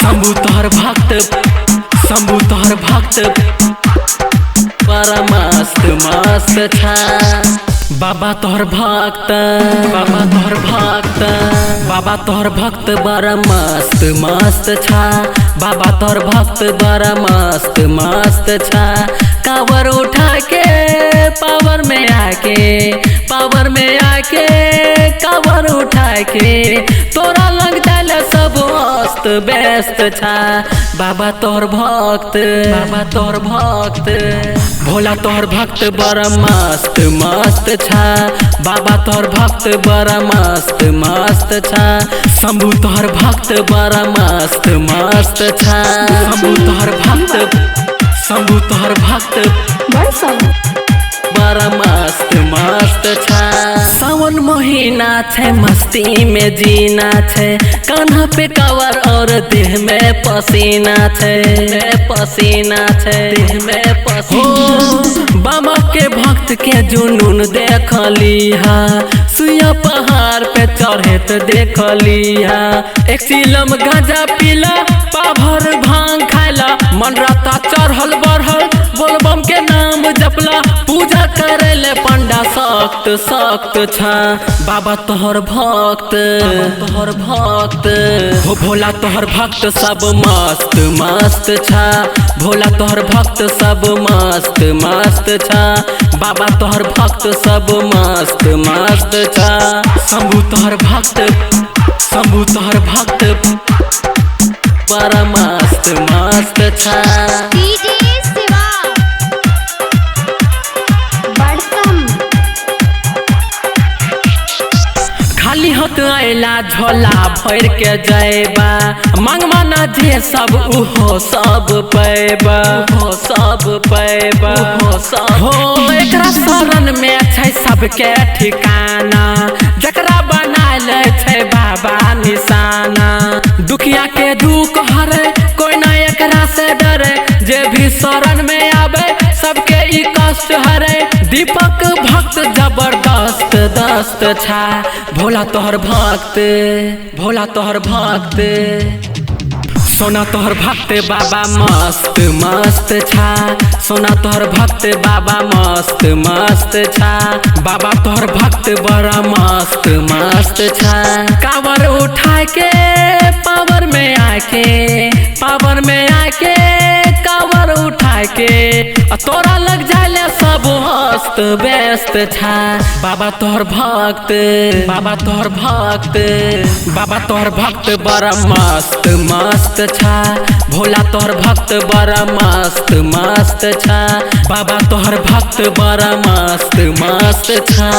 शंभू तोहर भक्त शंभू तोहर भक्त बड़ा मस्त मस्त छा बाबा तोहर भक्त बाबा तोहर भक्त बाबा तोहर भक्त बड़ा मस्त मस्त छा बाबा तोहर भक्त बड़ा मस्त मस्त छा कावर उठा के पावर में आके पावर में आके कावर उठा के तोरा लग जाले सब मस्त व्यस्त छा बाबा तोहर भक्त बाबा तोहर भक्त भोला तोहर भक्त बड़ा मस्त मस्त छा बाबा तोहर भक्त बड़ा मस्त मस्त छा शंभू तोहर भक्त बड़ा मस्त मस्त छा शंभू तोहर भक्त शंभू तोहर भक्त बड़ा मस्त मस्त छा सावन महीना छे मस्ती में जीना छे कान्हा पे कावर और देह में पसीना छे पसीना छे देह में पसीना बाबा के भक्त के जुनून देखली हा सुइया पहाड़ पे चढ़े तो देखली हा एक चिलम गांजा पीला पाभर भांग खाइला मन राता चढ़ल बढ़ल बोलबम के नाम जपला पूजा करे ले पंडा सख्त सख्त छा बाबा तोहर भक्त तोहर भक्त हो भोला तोहर भक्त सब मस्त मस्त छा भोला तोहर भक्त सब मस्त मस्त छा बाबा तोहर भक्त सब मस्त मस्त छा शंभू तोहर भक्त शंभू तोहर भक्त बड़ा मस्त मस्त छा खाली हाथ आइला झोला भर के जाएबा मंगवा ना जे सब उहो सब पैबा हो सब पैबा हो सब हो एकरा शरण में छै सबके ठिकाना जकरा बनाल छै बाबा निशाना दुखिया के दुख हरे कोई ना एकरा से डरे जे भी शरण में आवे सबके ई कष्ट हरे दीपक भक्त जबरदस्त दस्त छा भोला तोहर भक्त भोला तोहर भक्त सोना तोहर भक्त बाबा मस्त मस्त छा सोना तोहर भक्त बाबा मस्त मस्त छा बाबा तोहर भक्त बड़ा मस्त मस्त छा कावर उठा के पावर में आके पावर में आके कावर उठा के तोरा लग जाले सब हस्त व्यस्त छा बाबा तोहर भक्त बाबा तोहर भक्त बाबा तोहर भक्त बड़ा मस्त मस्त छा भोला तोहर भक्त बड़ा मस्त मस्त छा बाबा तोहर भक्त बड़ा मस्त मस्त छा।